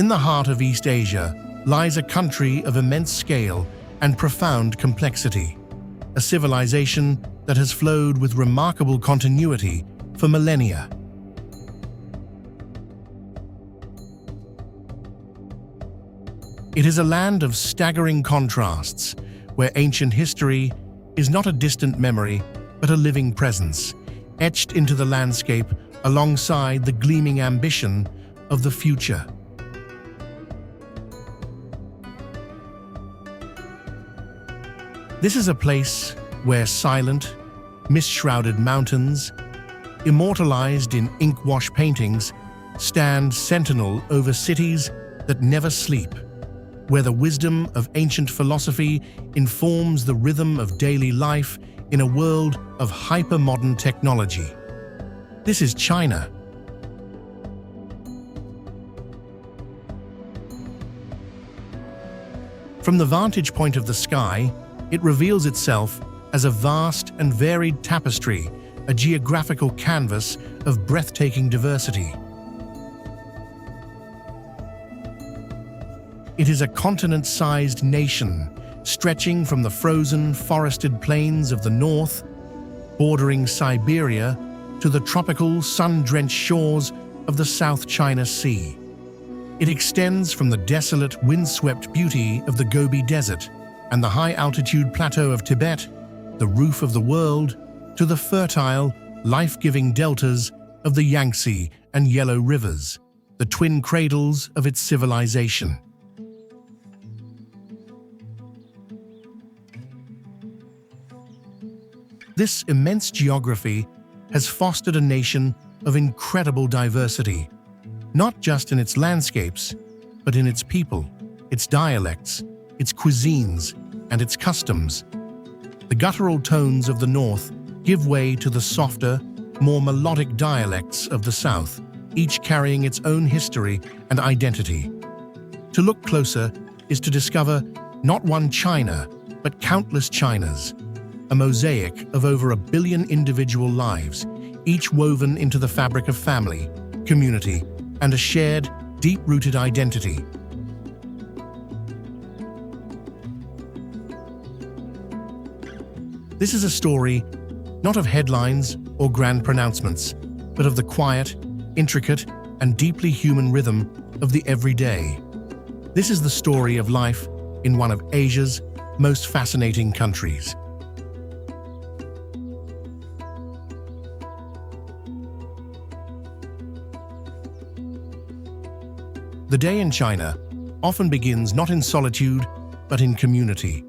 In the heart of East Asia lies a country of immense scale and profound complexity, a civilization that has flowed with remarkable continuity for millennia. It is a land of staggering contrasts, where ancient history is not a distant memory, but a living presence, etched into the landscape alongside the gleaming ambition of the future. This is a place where silent, mist-shrouded mountains, immortalized in ink-wash paintings, stand sentinel over cities that never sleep, where the wisdom of ancient philosophy informs the rhythm of daily life in a world of hyper-modern technology. This is China. From the vantage point of the sky, it reveals itself as a vast and varied tapestry, a geographical canvas of breathtaking diversity. It is a continent-sized nation, stretching from the frozen, forested plains of the north, bordering Siberia, to the tropical, sun-drenched shores of the South China Sea. It extends from the desolate, windswept beauty of the Gobi Desert and the high-altitude plateau of Tibet, the roof of the world, to the fertile, life-giving deltas of the Yangtze and Yellow Rivers, the twin cradles of its civilization. This immense geography has fostered a nation of incredible diversity, not just in its landscapes, but in its people, its dialects, its cuisines, and its customs. The guttural tones of the north give way to the softer, more melodic dialects of the south, each carrying its own history and identity. To look closer is to discover not one China, but countless Chinas, a mosaic of over 1 billion individual lives, each woven into the fabric of family, community, and a shared, deep-rooted identity. This is a story not of headlines or grand pronouncements, but of the quiet, intricate, and deeply human rhythm of the everyday. This is the story of life in one of Asia's most fascinating countries. The day in China often begins not in solitude, but in community.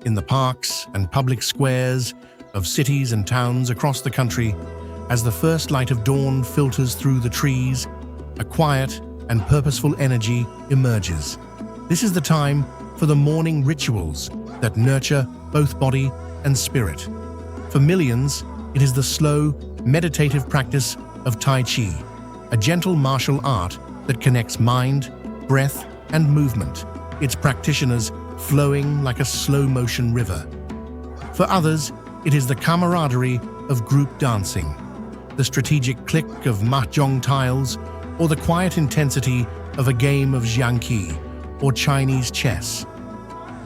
In the parks and public squares of cities and towns across the country, as the first light of dawn filters through the trees, a quiet and purposeful energy emerges. This is the time for the morning rituals that nurture both body and spirit. For millions, it is the slow, meditative practice of Tai Chi, a gentle martial art that connects mind, breath, and movement, its practitioners flowing like a slow-motion river. For others, it is the camaraderie of group dancing, the strategic click of mahjong tiles, or the quiet intensity of a game of xiangqi, or Chinese chess.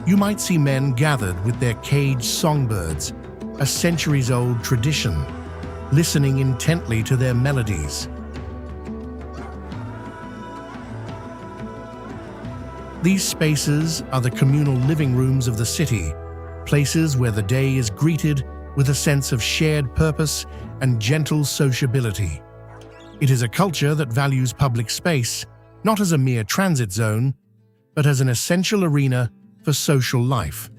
You might see men gathered with their caged songbirds, a centuries-old tradition, listening intently to their melodies. These spaces are the communal living rooms of the city, places where the day is greeted with a sense of shared purpose and gentle sociability. It is a culture that values public space, not as a mere transit zone, but as an essential arena for social life.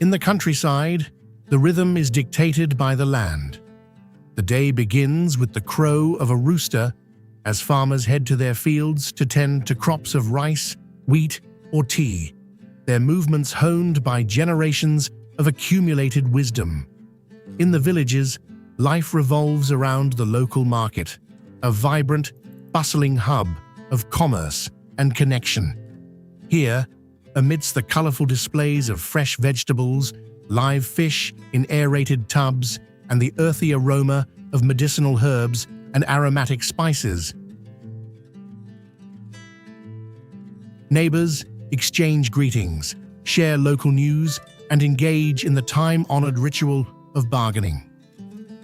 In the countryside, the rhythm is dictated by the land. The day begins with the crow of a rooster as farmers head to their fields to tend to crops of rice, wheat, or tea, their movements honed by generations of accumulated wisdom. In the villages, life revolves around the local market, a vibrant, bustling hub of commerce and connection. Here, amidst the colorful displays of fresh vegetables, live fish in aerated tubs, and the earthy aroma of medicinal herbs and aromatic spices. Neighbors exchange greetings, share local news, and engage in the time-honored ritual of bargaining.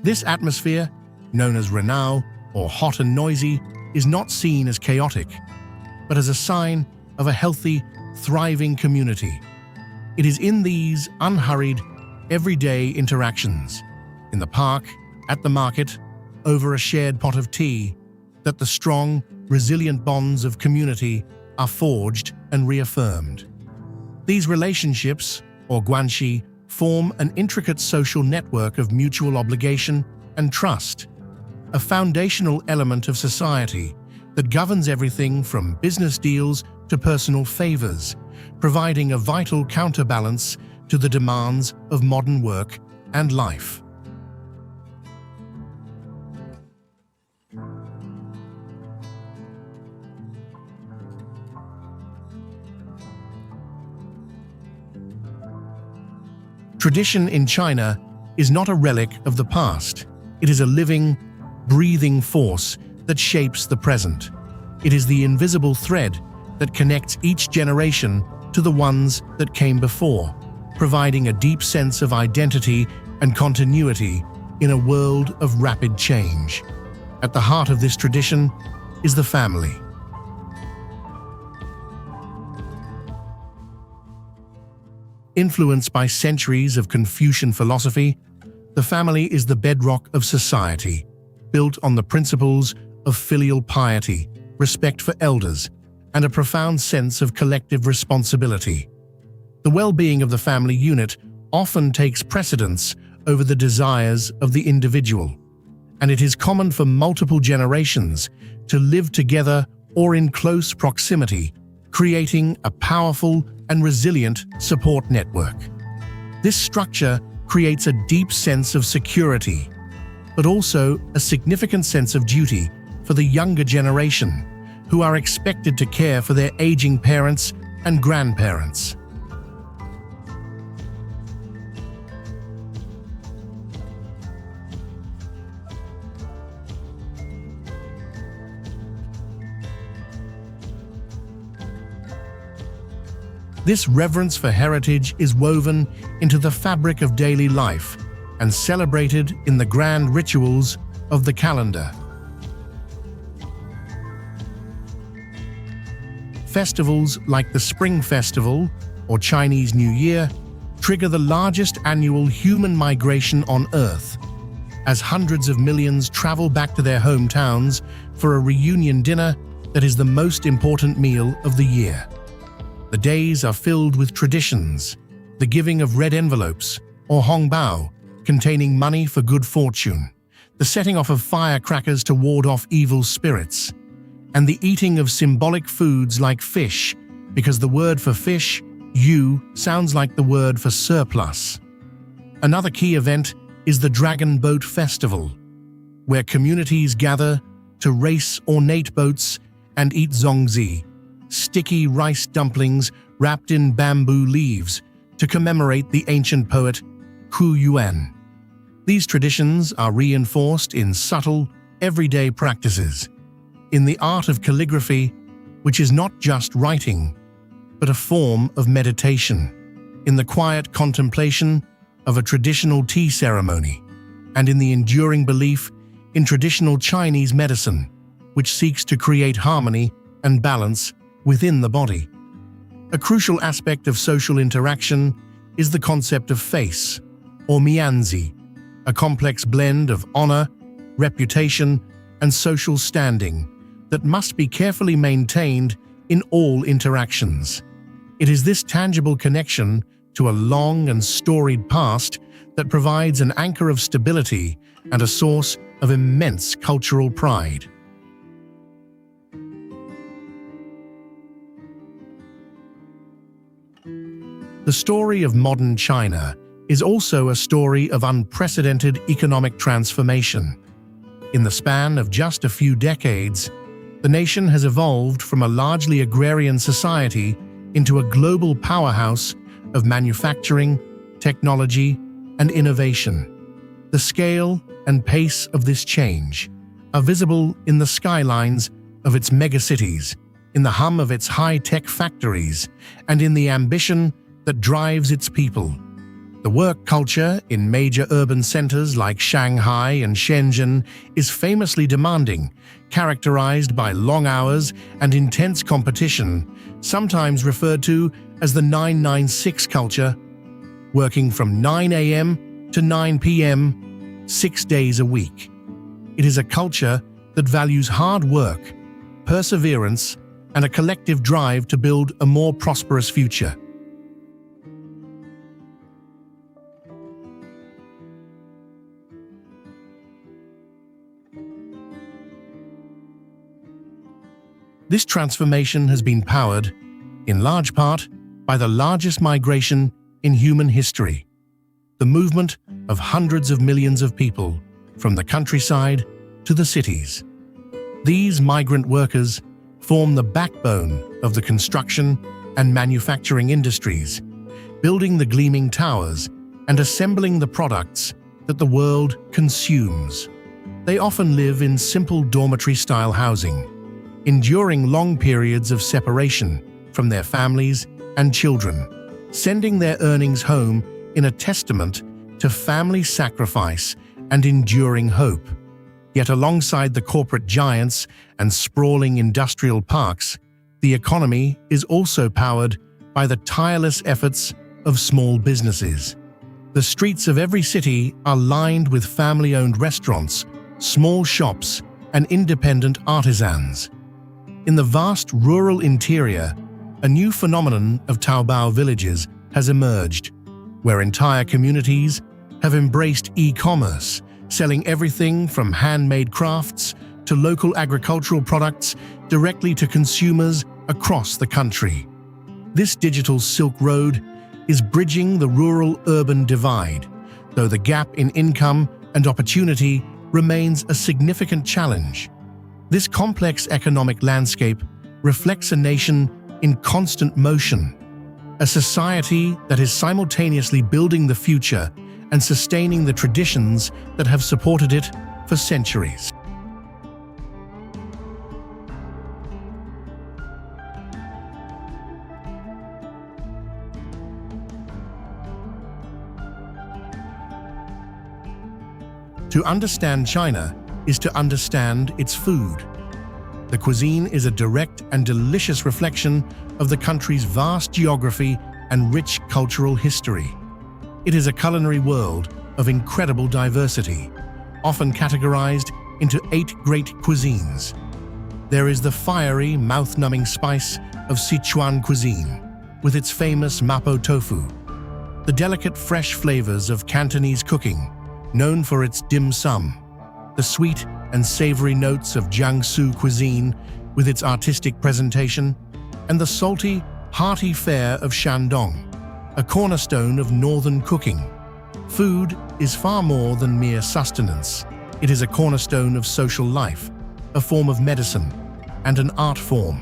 This atmosphere, known as renao or hot and noisy, is not seen as chaotic, but as a sign of a healthy, thriving community. It is in these unhurried, everyday interactions, in the park, at the market, over a shared pot of tea, that the strong, resilient bonds of community are forged and reaffirmed. These relationships, or guanxi, form an intricate social network of mutual obligation and trust, a foundational element of society that governs everything from business deals to personal favors, providing a vital counterbalance to the demands of modern work and life. Tradition in China is not a relic of the past. It is a living, breathing force that shapes the present. It is the invisible thread that connects each generation to the ones that came before, providing a deep sense of identity and continuity in a world of rapid change. At the heart of this tradition is the family. Influenced by centuries of Confucian philosophy, the family is the bedrock of society, built on the principles of filial piety, respect for elders, and a profound sense of collective responsibility. The well-being of the family unit often takes precedence over the desires of the individual, and it is common for multiple generations to live together or in close proximity, creating a powerful and resilient support network. This structure creates a deep sense of security, but also a significant sense of duty for the younger generation, who are expected to care for their aging parents and grandparents. This reverence for heritage is woven into the fabric of daily life and celebrated in the grand rituals of the calendar. Festivals like the Spring Festival or Chinese New Year trigger the largest annual human migration on Earth, as hundreds of millions travel back to their hometowns for a reunion dinner that is the most important meal of the year. The days are filled with traditions, the giving of red envelopes, or hongbao, containing money for good fortune, the setting off of firecrackers to ward off evil spirits, and the eating of symbolic foods like fish, because the word for fish, yu, sounds like the word for surplus. Another key event is the Dragon Boat Festival, where communities gather to race ornate boats and eat zongzi, sticky rice dumplings wrapped in bamboo leaves, to commemorate the ancient poet Ku Yuan. These traditions are reinforced in subtle, everyday practices, in the art of calligraphy, which is not just writing, but a form of meditation, in the quiet contemplation of a traditional tea ceremony, and in the enduring belief in traditional Chinese medicine, which seeks to create harmony and balance within the body. A crucial aspect of social interaction is the concept of face, or mianzi, a complex blend of honor, reputation, and social standing that must be carefully maintained in all interactions. It is this tangible connection to a long and storied past that provides an anchor of stability and a source of immense cultural pride. The story of modern China is also a story of unprecedented economic transformation. In the span of just a few decades, the nation has evolved from a largely agrarian society into a global powerhouse of manufacturing, technology, and innovation. The scale and pace of this change are visible in the skylines of its megacities, in the hum of its high-tech factories, and in the ambition that drives its people. The work culture in major urban centers like Shanghai and Shenzhen is famously demanding, characterized by long hours and intense competition, sometimes referred to as the 996 culture, working from 9 a.m. to 9 p.m., 6 days a week. It is a culture that values hard work, perseverance, and a collective drive to build a more prosperous future. This transformation has been powered, in large part, by the largest migration in human history, the movement of hundreds of millions of people from the countryside to the cities. These migrant workers form the backbone of the construction and manufacturing industries, building the gleaming towers and assembling the products that the world consumes. They often live in simple dormitory-style housing, enduring long periods of separation from their families and children, sending their earnings home in a testament to family sacrifice and enduring hope. Yet alongside the corporate giants and sprawling industrial parks, the economy is also powered by the tireless efforts of small businesses. The streets of every city are lined with family-owned restaurants, small shops, and independent artisans. In the vast rural interior, a new phenomenon of Taobao villages has emerged, where entire communities have embraced e-commerce, selling everything from handmade crafts to local agricultural products directly to consumers across the country. This digital Silk Road is bridging the rural-urban divide, though the gap in income and opportunity remains a significant challenge. This complex economic landscape reflects a nation in constant motion, a society that is simultaneously building the future and sustaining the traditions that have supported it for centuries. To understand China is to understand its food. The cuisine is a direct and delicious reflection of the country's vast geography and rich cultural history. It is a culinary world of incredible diversity, often categorized into 8 great cuisines. There is the fiery, mouth-numbing spice of Sichuan cuisine, with its famous mapo tofu. The delicate, fresh flavors of Cantonese cooking, known for its dim sum. The sweet and savory notes of Jiangsu cuisine with its artistic presentation, and the salty, hearty fare of Shandong, a cornerstone of northern cooking. Food is far more than mere sustenance. It is a cornerstone of social life, a form of medicine, and an art form.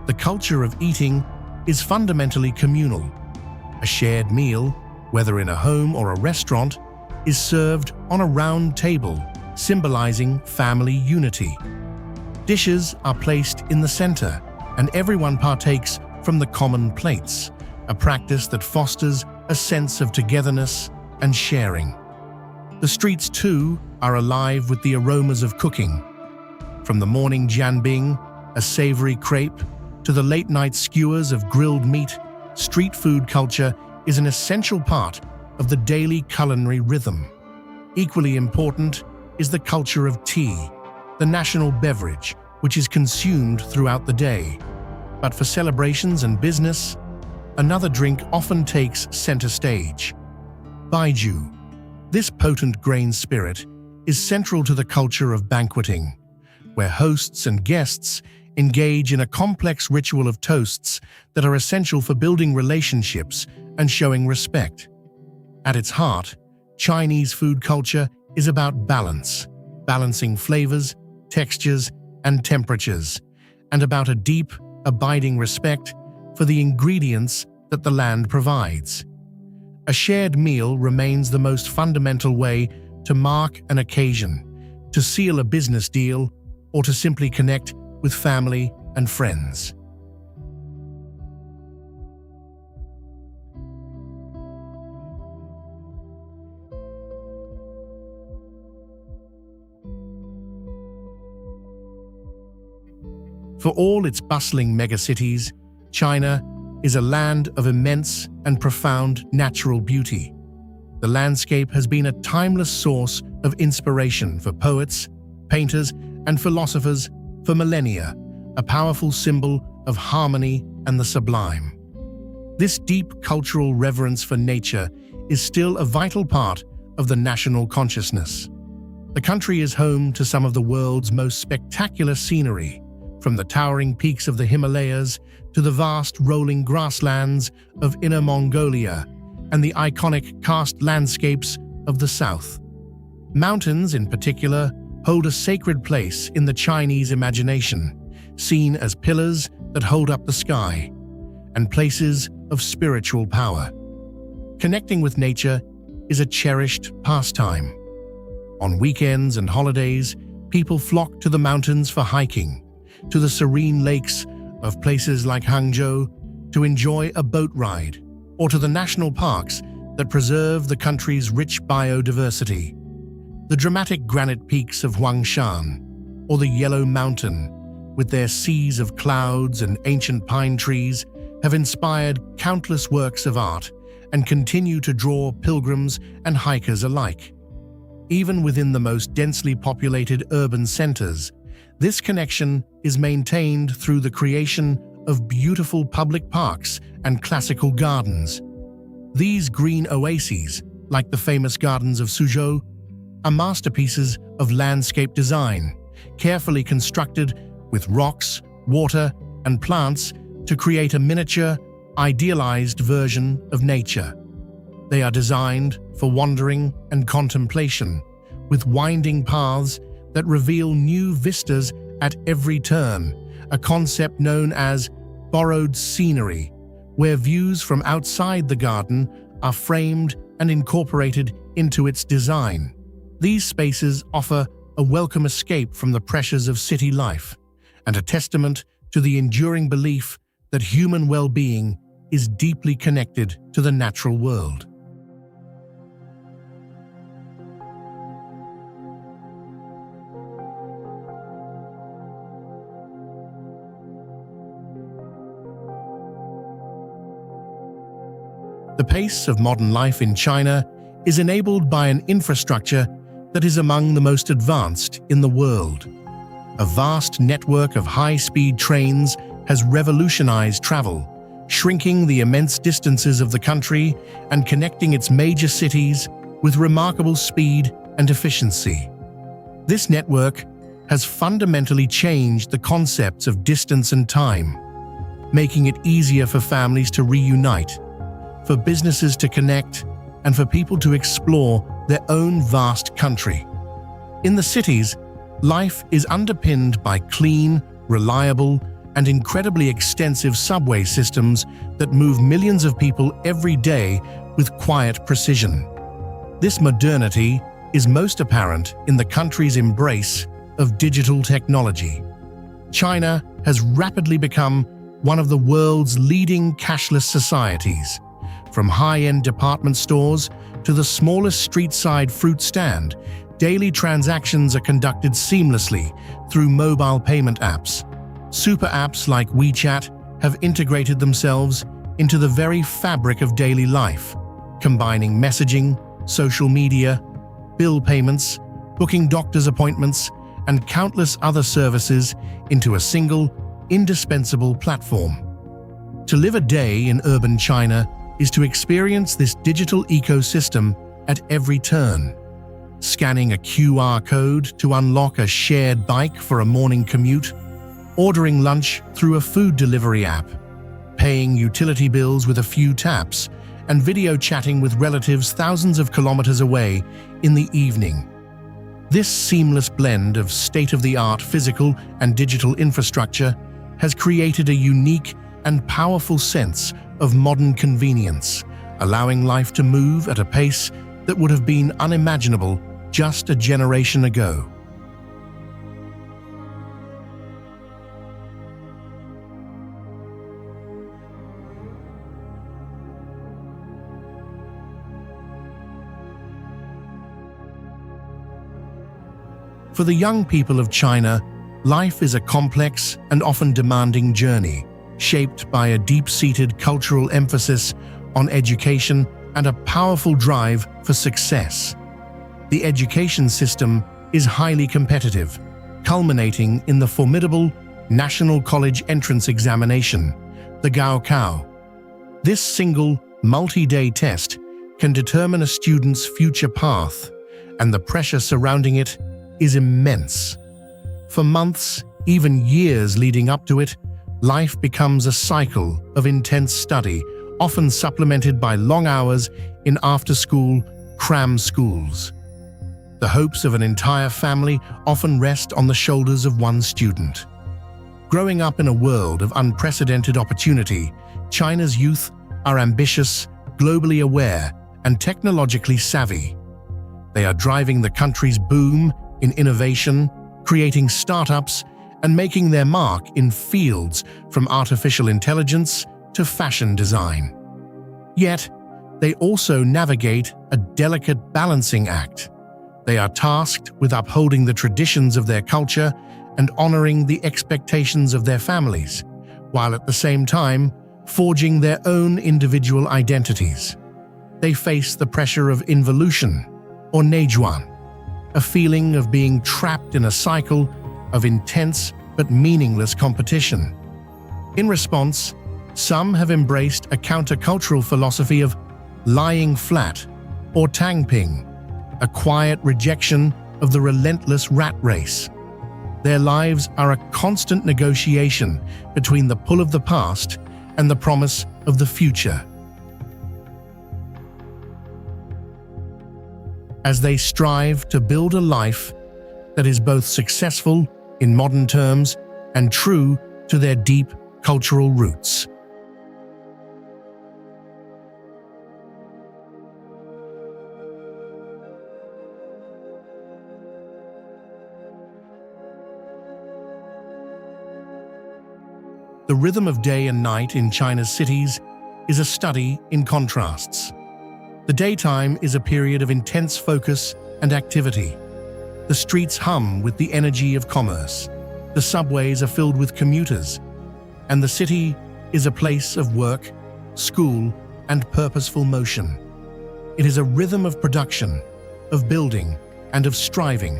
The culture of eating is fundamentally communal. A shared meal, whether in a home or a restaurant, is served on a round table, symbolizing family unity. Dishes are placed in the center, and everyone partakes from the common plates, a practice that fosters a sense of togetherness and sharing. The streets, too, are alive with the aromas of cooking. From the morning jianbing, a savory crepe, to the late-night skewers of grilled meat, street food culture is an essential part of the daily culinary rhythm. Equally important is the culture of tea, the national beverage, which is consumed throughout the day. But for celebrations and business, another drink often takes center stage. Baijiu. This potent grain spirit is central to the culture of banqueting, where hosts and guests engage in a complex ritual of toasts that are essential for building relationships and showing respect. At its heart, Chinese food culture is about balance, balancing flavors, textures, and temperatures, and about a deep, abiding respect for the ingredients that the land provides. A shared meal remains the most fundamental way to mark an occasion, to seal a business deal, or to simply connect with family and friends. For all its bustling megacities, China is a land of immense and profound natural beauty. The landscape has been a timeless source of inspiration for poets, painters, and philosophers for millennia, a powerful symbol of harmony and the sublime. This deep cultural reverence for nature is still a vital part of the national consciousness. The country is home to some of the world's most spectacular scenery, from the towering peaks of the Himalayas to the vast rolling grasslands of Inner Mongolia and the iconic karst landscapes of the south. Mountains, in particular, hold a sacred place in the Chinese imagination, seen as pillars that hold up the sky, and places of spiritual power. Connecting with nature is a cherished pastime. On weekends and holidays, people flock to the mountains for hiking, to the serene lakes of places like Hangzhou to enjoy a boat ride, or to the national parks that preserve the country's rich biodiversity. The dramatic granite peaks of Huangshan, or the Yellow Mountain, with their seas of clouds and ancient pine trees, have inspired countless works of art and continue to draw pilgrims and hikers alike. Even within the most densely populated urban centers, this connection is maintained through the creation of beautiful public parks and classical gardens. These green oases, like the famous gardens of Suzhou, are masterpieces of landscape design, carefully constructed with rocks, water, and plants to create a miniature, idealized version of nature. They are designed for wandering and contemplation, with winding paths that reveal new vistas at every turn, a concept known as borrowed scenery, where views from outside the garden are framed and incorporated into its design. These spaces offer a welcome escape from the pressures of city life, and a testament to the enduring belief that human well-being is deeply connected to the natural world. The pace of modern life in China is enabled by an infrastructure that is among the most advanced in the world. A vast network of high-speed trains has revolutionized travel, shrinking the immense distances of the country and connecting its major cities with remarkable speed and efficiency. This network has fundamentally changed the concepts of distance and time, making it easier for families to reunite, for businesses to connect, and for people to explore their own vast country. In the cities, life is underpinned by clean, reliable, and incredibly extensive subway systems that move millions of people every day with quiet precision. This modernity is most apparent in the country's embrace of digital technology. China has rapidly become one of the world's leading cashless societies. From high-end department stores to the smallest street-side fruit stand, daily transactions are conducted seamlessly through mobile payment apps. Super apps like WeChat have integrated themselves into the very fabric of daily life, combining messaging, social media, bill payments, booking doctor's appointments, and countless other services into a single, indispensable platform. To live a day in urban China is to experience this digital ecosystem at every turn. Scanning a QR code to unlock a shared bike for a morning commute, ordering lunch through a food delivery app, paying utility bills with a few taps, and video chatting with relatives thousands of kilometers away in the evening. This seamless blend of state-of-the-art physical and digital infrastructure has created a unique and powerful sense of modern convenience, allowing life to move at a pace that would have been unimaginable just a generation ago. For the young people of China, life is a complex and often demanding journey, shaped by a deep-seated cultural emphasis on education and a powerful drive for success. The education system is highly competitive, culminating in the formidable National College Entrance Examination, the Gaokao. This single, multi-day test can determine a student's future path, and the pressure surrounding it is immense. For months, even years leading up to it, life becomes a cycle of intense study, often supplemented by long hours in after-school cram schools. The hopes of an entire family often rest on the shoulders of one student. Growing up in a world of unprecedented opportunity, China's youth are ambitious, globally aware, and technologically savvy. They are driving the country's boom in innovation, creating startups, and making their mark in fields from artificial intelligence to fashion design. Yet, they also navigate a delicate balancing act. They are tasked with upholding the traditions of their culture and honoring the expectations of their families, while at the same time forging their own individual identities. They face the pressure of involution, or nejuan, a feeling of being trapped in a cycle of intense but meaningless competition. In response, some have embraced a countercultural philosophy of lying flat, or tangping, a quiet rejection of the relentless rat race. Their lives are a constant negotiation between the pull of the past and the promise of the future. As they strive to build a life that is both successful in modern terms and true to their deep cultural roots. The rhythm of day and night in China's cities is a study in contrasts. The daytime is a period of intense focus and activity. The streets hum with the energy of commerce. The subways are filled with commuters, and the city is a place of work, school, and purposeful motion. It is a rhythm of production, of building, and of striving,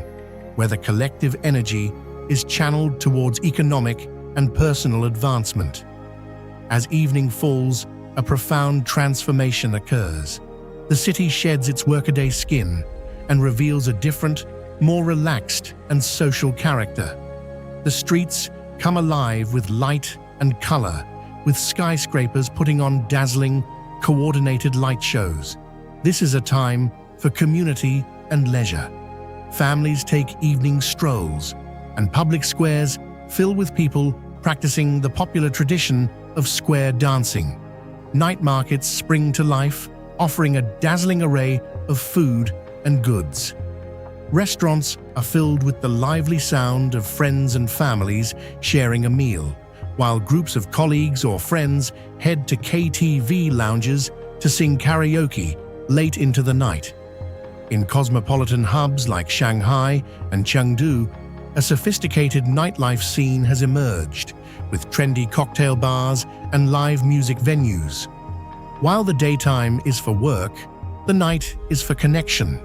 where the collective energy is channeled towards economic and personal advancement. As evening falls, a profound transformation occurs. The city sheds its workaday skin and reveals a different, more relaxed and social character. The streets come alive with light and color, with skyscrapers putting on dazzling, coordinated light shows. This is a time for community and leisure. Families take evening strolls, and public squares fill with people practicing the popular tradition of square dancing. Night markets spring to life, offering a dazzling array of food and goods. Restaurants are filled with the lively sound of friends and families sharing a meal, while groups of colleagues or friends head to KTV lounges to sing karaoke late into the night. In cosmopolitan hubs like Shanghai and Chengdu, a sophisticated nightlife scene has emerged, with trendy cocktail bars and live music venues. While the daytime is for work, the night is for connection,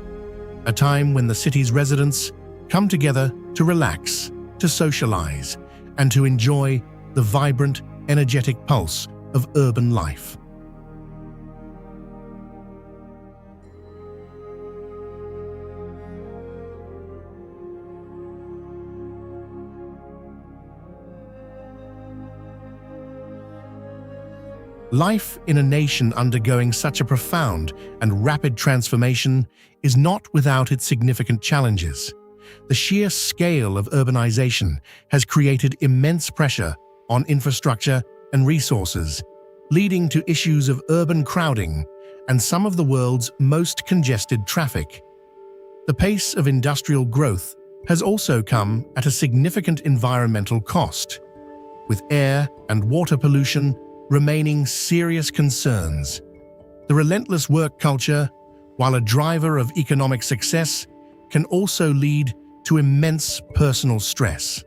a time when the city's residents come together to relax, to socialize, and to enjoy the vibrant, energetic pulse of urban life. Life in a nation undergoing such a profound and rapid transformation is not without its significant challenges. The sheer scale of urbanization has created immense pressure on infrastructure and resources, leading to issues of urban crowding and some of the world's most congested traffic. The pace of industrial growth has also come at a significant environmental cost, with air and water pollution remaining serious concerns. The relentless work culture, while a driver of economic success, can also lead to immense personal stress.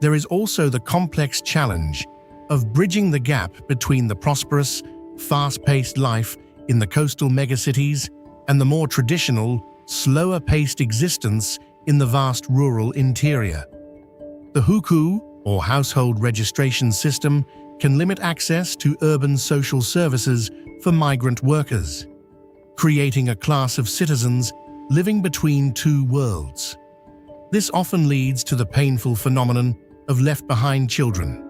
There is also the complex challenge of bridging the gap between the prosperous, fast-paced life in the coastal megacities and the more traditional, slower-paced existence in the vast rural interior. The hukou, or household registration system, can limit access to urban social services for migrant workers, creating a class of citizens living between two worlds. This often leads to the painful phenomenon of left-behind children,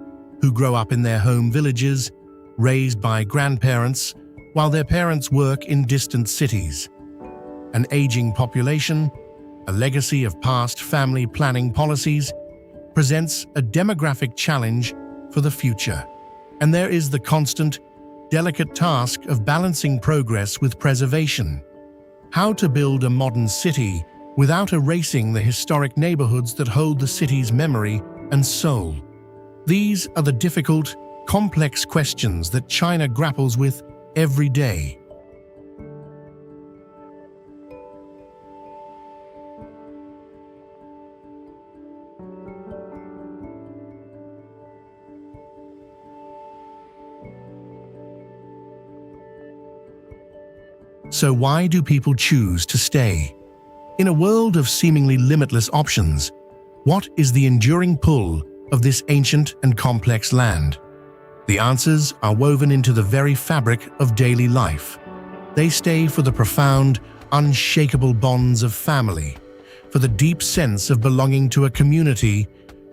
who grow up in their home villages, raised by grandparents, while their parents work in distant cities. An aging population, a legacy of past family planning policies, presents a demographic challenge for the future. And there is the constant, delicate task of balancing progress with preservation. How to build a modern city without erasing the historic neighborhoods that hold the city's memory and soul. These are the difficult, complex questions that China grapples with every day. So why do people choose to stay? In a world of seemingly limitless options, what is the enduring pull of this ancient and complex land? The answers are woven into the very fabric of daily life. They stay for the profound, unshakable bonds of family, for the deep sense of belonging to a community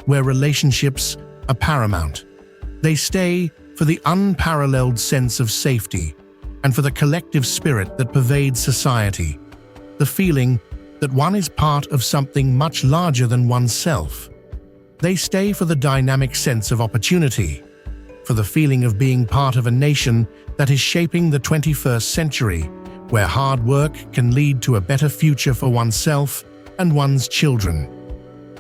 where relationships are paramount. They stay for the unparalleled sense of safety and for the collective spirit that pervades society, the feeling that one is part of something much larger than oneself. They stay for the dynamic sense of opportunity, for the feeling of being part of a nation that is shaping the 21st century, where hard work can lead to a better future for oneself and one's children.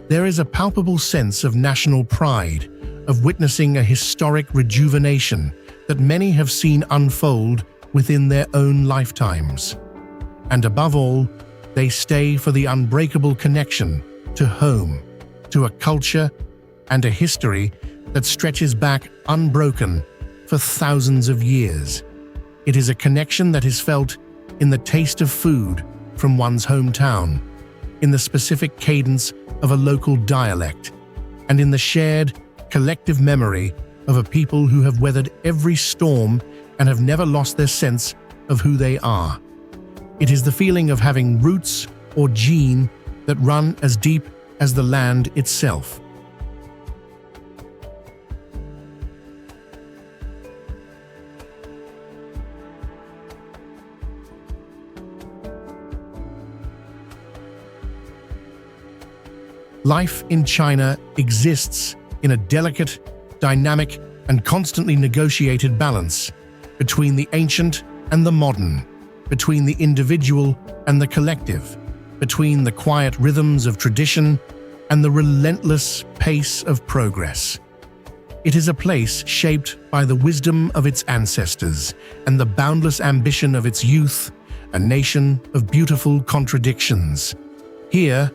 There is a palpable sense of national pride, of witnessing a historic rejuvenation that many have seen unfold within their own lifetimes. And above all, they stay for the unbreakable connection to home, to a culture and a history that stretches back unbroken for thousands of years. It is a connection that is felt in the taste of food from one's hometown, in the specific cadence of a local dialect, and in the shared, collective memory of a people who have weathered every storm and have never lost their sense of who they are. It is the feeling of having roots or gene that run as deep as the land itself. Life in China exists in a delicate, dynamic, and constantly negotiated balance between the ancient and the modern, between the individual and the collective, between the quiet rhythms of tradition and the relentless pace of progress. It is a place shaped by the wisdom of its ancestors and the boundless ambition of its youth, a nation of beautiful contradictions. Here,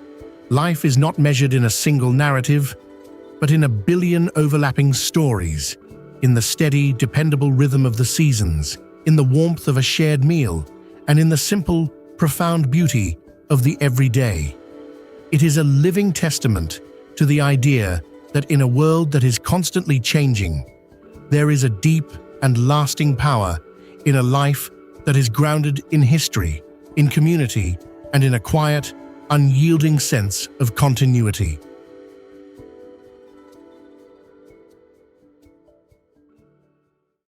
life is not measured in a single narrative, but in a billion overlapping stories, in the steady, dependable rhythm of the seasons, in the warmth of a shared meal, and in the simple, profound beauty of the everyday. It is a living testament to the idea that in a world that is constantly changing, there is a deep and lasting power in a life that is grounded in history, in community, and in a quiet, unyielding sense of continuity.